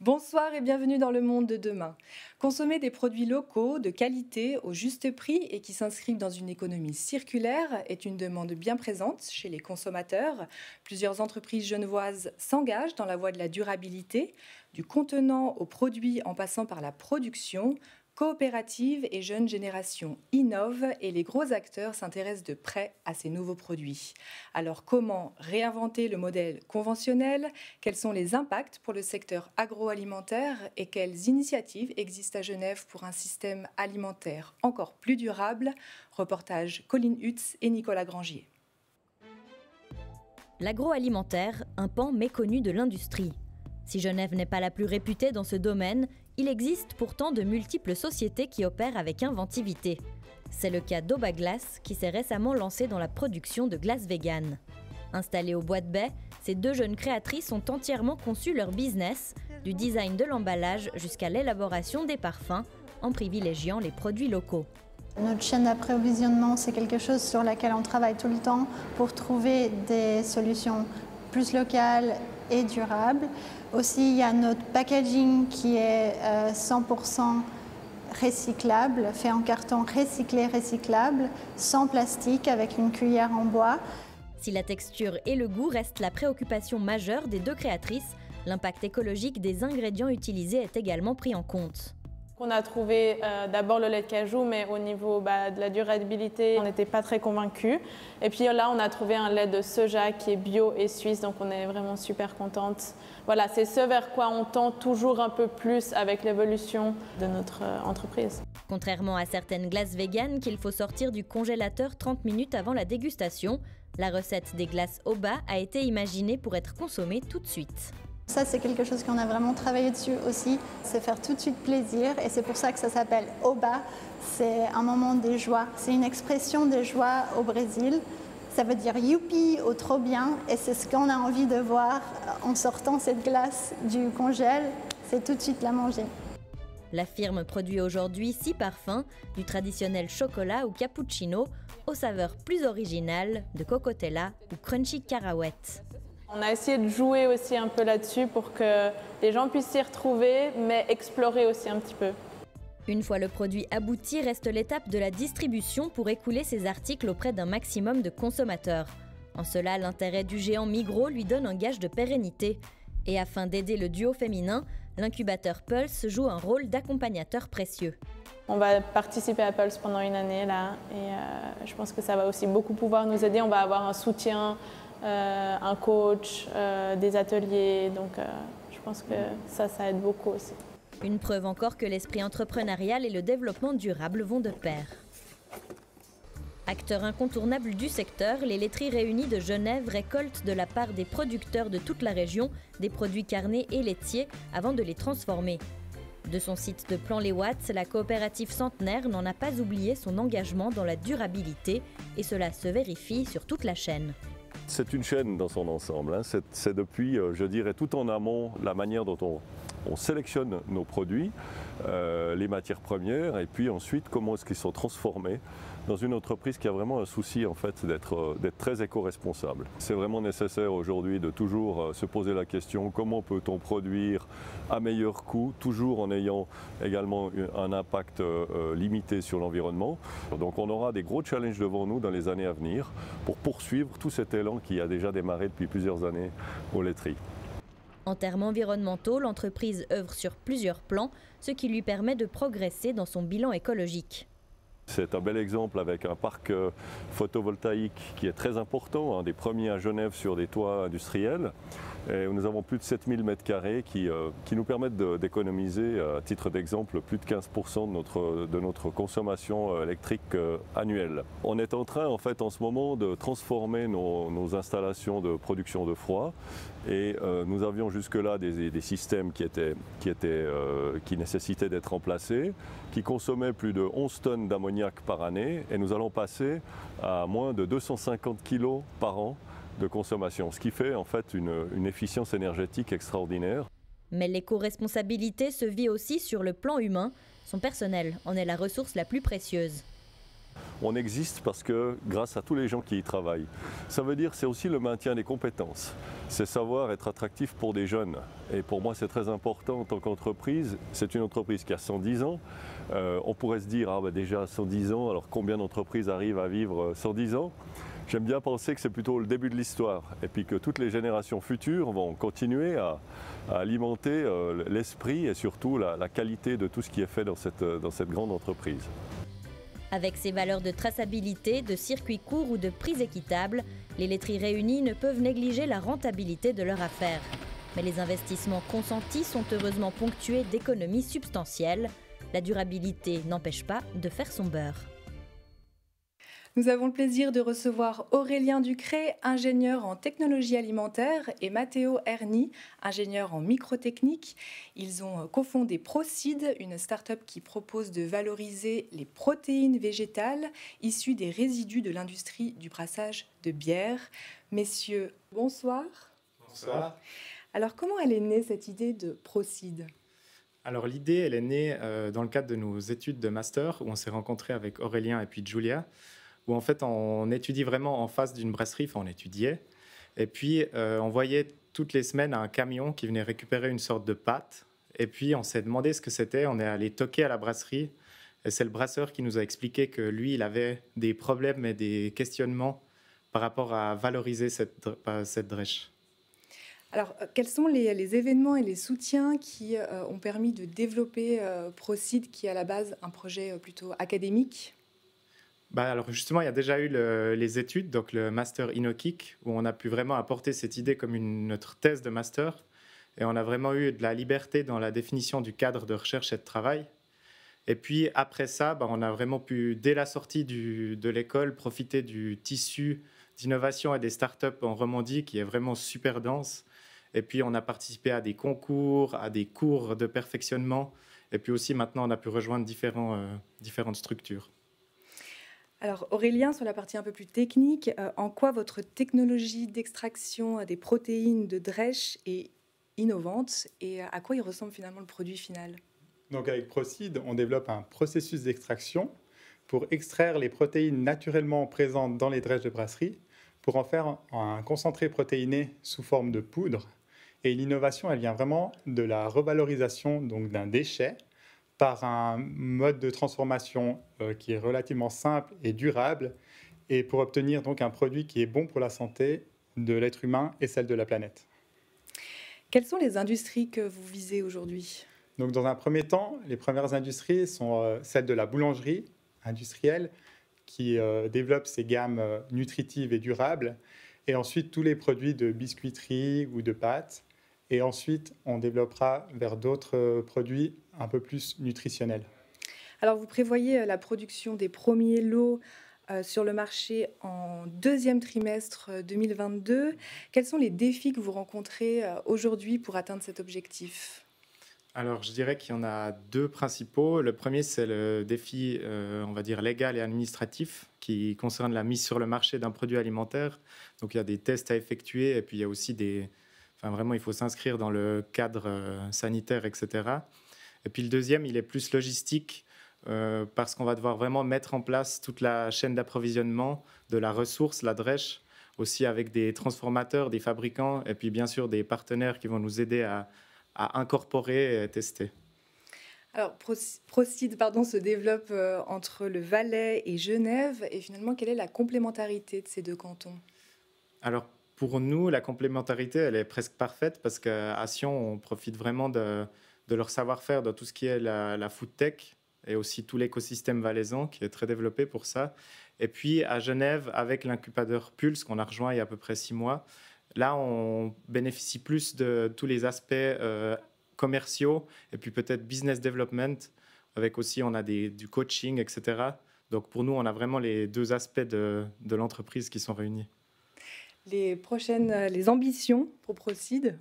Bonsoir et bienvenue dans le monde de demain. Consommer des produits locaux, de qualité, au juste prix et qui s'inscrivent dans une économie circulaire est une demande bien présente chez les consommateurs. Plusieurs entreprises genevoises s'engagent dans la voie de la durabilité, du contenant au produit en passant par la production. Coopératives et jeunes générations innovent et les gros acteurs s'intéressent de près à ces nouveaux produits. Alors comment réinventer le modèle conventionnel? Quels sont les impacts pour le secteur agroalimentaire et quelles initiatives existent à Genève pour un système alimentaire encore plus durable? Reportage Colline Hutz et Nicolas Grangier. L'agroalimentaire, un pan méconnu de l'industrie. Si Genève n'est pas la plus réputée dans ce domaine, il existe pourtant de multiples sociétés qui opèrent avec inventivité. C'est le cas d'Aube à glace qui s'est récemment lancé dans la production de glace végane. Installées au Bois de Baie, ces deux jeunes créatrices ont entièrement conçu leur business, du design de l'emballage jusqu'à l'élaboration des parfums, en privilégiant les produits locaux. Notre chaîne d'approvisionnement, c'est quelque chose sur laquelle on travaille tout le temps pour trouver des solutions plus locales et durables. Aussi, il y a notre packaging qui est 100% recyclable, fait en carton recyclable, sans plastique, avec une cuillère en bois. Si la texture et le goût restent la préoccupation majeure des deux créatrices, l'impact écologique des ingrédients utilisés est également pris en compte. On a trouvé d'abord le lait de cajou, mais au niveau de la durabilité, on n'était pas très convaincus. Et puis là, on a trouvé un lait de soja qui est bio et suisse, donc on est vraiment super contente. Voilà, c'est ce vers quoi on tend toujours un peu plus avec l'évolution de notre entreprise. Contrairement à certaines glaces véganes qu'il faut sortir du congélateur 30 minutes avant la dégustation, la recette des glaces Oba a été imaginée pour être consommée tout de suite. Ça, c'est quelque chose qu'on a vraiment travaillé dessus aussi, c'est faire tout de suite plaisir et c'est pour ça que ça s'appelle Oba. C'est un moment de joie, c'est une expression de joie au Brésil. Ça veut dire youpi ou trop bien et c'est ce qu'on a envie de voir en sortant cette glace du congèle, c'est tout de suite la manger. La firme produit aujourd'hui 6 parfums, du traditionnel chocolat ou cappuccino, aux saveurs plus originales de cocotella ou crunchy cacahuète. On a essayé de jouer aussi un peu là-dessus pour que les gens puissent s'y retrouver, mais explorer aussi un petit peu. Une fois le produit abouti, reste l'étape de la distribution pour écouler ces articles auprès d'un maximum de consommateurs. En cela, l'intérêt du géant Migros lui donne un gage de pérennité. Et afin d'aider le duo féminin, l'incubateur Pulse joue un rôle d'accompagnateur précieux. On va participer à Pulse pendant une année là, et je pense que ça va aussi beaucoup pouvoir nous aider. On va avoir un soutien, un coach, des ateliers, donc je pense que ça aide beaucoup aussi. Une preuve encore que l'esprit entrepreneurial et le développement durable vont de pair. Acteurs incontournables du secteur, les laiteries réunies de Genève récoltent de la part des producteurs de toute la région des produits carnés et laitiers avant de les transformer. De son site de Plan-les-Watts, la coopérative centenaire n'en a pas oublié son engagement dans la durabilité et cela se vérifie sur toute la chaîne. C'est une chaîne dans son ensemble, hein. C'est depuis, je dirais, tout en amont, la manière dont on sélectionne nos produits, les matières premières, et puis ensuite comment est-ce qu'ils sont transformés dans une entreprise qui a vraiment un souci en fait d'être très éco-responsable. C'est vraiment nécessaire aujourd'hui de toujours se poser la question comment peut-on produire à meilleur coût, toujours en ayant également un impact limité sur l'environnement. Donc on aura des gros challenges devant nous dans les années à venir pour poursuivre tout cet élan qui a déjà démarré depuis plusieurs années aux laiteries. En termes environnementaux, l'entreprise œuvre sur plusieurs plans, ce qui lui permet de progresser dans son bilan écologique. C'est un bel exemple avec un parc photovoltaïque qui est très important, un des premiers à Genève sur des toits industriels. Et nous avons plus de 7000 m² qui nous permettent d'économiser, à titre d'exemple, plus de 15% de notre consommation électrique annuelle. On est en train, en fait, en ce moment, de transformer nos installations de production de froid. Et nous avions jusque-là des systèmes qui nécessitaient d'être remplacés, qui consommaient plus de 11 tonnes d'ammoniac par année. Et nous allons passer à moins de 250 kg par an de consommation, ce qui fait en fait une efficience énergétique extraordinaire. Mais l'éco-responsabilité se vit aussi sur le plan humain. Son personnel en est la ressource la plus précieuse. On existe parce que grâce à tous les gens qui y travaillent. Ça veut dire c'est aussi le maintien des compétences. C'est savoir être attractif pour des jeunes. Et pour moi, c'est très important en tant qu'entreprise. C'est une entreprise qui a 110 ans. On pourrait se dire, déjà 110 ans, alors combien d'entreprises arrivent à vivre 110 ans? J'aime bien penser que c'est plutôt le début de l'histoire et puis que toutes les générations futures vont continuer à alimenter l'esprit et surtout la qualité de tout ce qui est fait dans cette grande entreprise. Avec ses valeurs de traçabilité, de circuits courts ou de prix équitables, les laiteries réunies ne peuvent négliger la rentabilité de leur affaire. Mais les investissements consentis sont heureusement ponctués d'économies substantielles. La durabilité n'empêche pas de faire son beurre. Nous avons le plaisir de recevoir Aurélien Ducré, ingénieur en technologie alimentaire, et Matteo Erni, ingénieur en microtechnique. Ils ont cofondé Procide, une start-up qui propose de valoriser les protéines végétales issues des résidus de l'industrie du brassage de bière. Messieurs, bonsoir. Bonsoir. Alors, comment elle est née cette idée de Procide ? Alors l'idée, elle est née dans le cadre de nos études de master, où on s'est rencontrés avec Aurélien et puis Julia, où en fait on étudie vraiment en face d'une brasserie, enfin on étudiait, et puis on voyait toutes les semaines un camion qui venait récupérer une sorte de pâte, et puis on s'est demandé ce que c'était, on est allé toquer à la brasserie, et c'est le brasseur qui nous a expliqué que lui, il avait des problèmes et des questionnements par rapport à valoriser cette drèche. Alors, quels sont les événements et les soutiens qui ont permis de développer Procide, qui est à la base un projet plutôt académique ? Alors justement, il y a déjà eu les études, donc le Master InnoKick, où on a pu vraiment apporter cette idée comme notre thèse de master. Et on a vraiment eu de la liberté dans la définition du cadre de recherche et de travail. Et puis après ça, on a vraiment pu, dès la sortie de l'école, profiter du tissu d'innovation et des startups en Romandie, qui est vraiment super dense. Et puis on a participé à des concours, à des cours de perfectionnement. Et puis aussi maintenant, on a pu rejoindre différentes structures. Alors Aurélien, sur la partie un peu plus technique, en quoi votre technologie d'extraction des protéines de drèche est innovante et à quoi il ressemble finalement le produit final ? Donc avec Procide, on développe un processus d'extraction pour extraire les protéines naturellement présentes dans les drèches de brasserie pour en faire un concentré protéiné sous forme de poudre. Et l'innovation, elle vient vraiment de la revalorisation donc d'un déchet par un mode de transformation qui est relativement simple et durable, et pour obtenir donc un produit qui est bon pour la santé de l'être humain et celle de la planète. Quelles sont les industries que vous visez aujourd'hui ? Donc, dans un premier temps, les premières industries sont celles de la boulangerie industrielle qui développe ses gammes nutritives et durables, et ensuite tous les produits de biscuiterie ou de pâtes. Et ensuite, on développera vers d'autres produits un peu plus nutritionnels. Alors, vous prévoyez la production des premiers lots sur le marché en deuxième trimestre 2022. Quels sont les défis que vous rencontrez aujourd'hui pour atteindre cet objectif ? Alors, je dirais qu'il y en a deux principaux. Le premier, c'est le défi, on va dire, légal et administratif qui concerne la mise sur le marché d'un produit alimentaire. Donc, il y a des tests à effectuer et puis il y a aussi vraiment, il faut s'inscrire dans le cadre sanitaire, etc. Et puis le deuxième, il est plus logistique parce qu'on va devoir vraiment mettre en place toute la chaîne d'approvisionnement de la ressource, la drèche, aussi avec des transformateurs, des fabricants et puis bien sûr des partenaires qui vont nous aider à incorporer et tester. Alors, Procide se développe entre le Valais et Genève. Et finalement, quelle est la complémentarité de ces deux cantons ? Alors, pour nous, la complémentarité, elle est presque parfaite parce qu'à Sion, on profite vraiment de leur savoir-faire dans tout ce qui est la food tech et aussi tout l'écosystème valaisan qui est très développé pour ça. Et puis, à Genève, avec l'incubateur Pulse qu'on a rejoint il y a à peu près 6 mois, là, on bénéficie plus de tous les aspects commerciaux et puis peut-être business development, avec aussi, on a du coaching, etc. Donc, pour nous, on a vraiment les deux aspects de l'entreprise qui sont réunis. Les ambitions pour Procide ?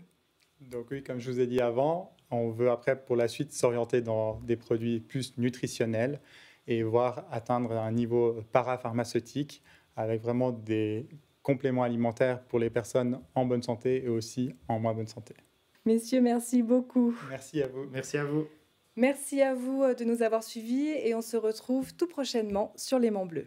Donc oui, comme je vous ai dit avant, on veut après, pour la suite, s'orienter dans des produits plus nutritionnels et voir atteindre un niveau parapharmaceutique avec vraiment des compléments alimentaires pour les personnes en bonne santé et aussi en moins bonne santé. Messieurs, merci beaucoup. Merci à vous. Merci à vous. Merci à vous de nous avoir suivis et on se retrouve tout prochainement sur l'Aimant Bleu.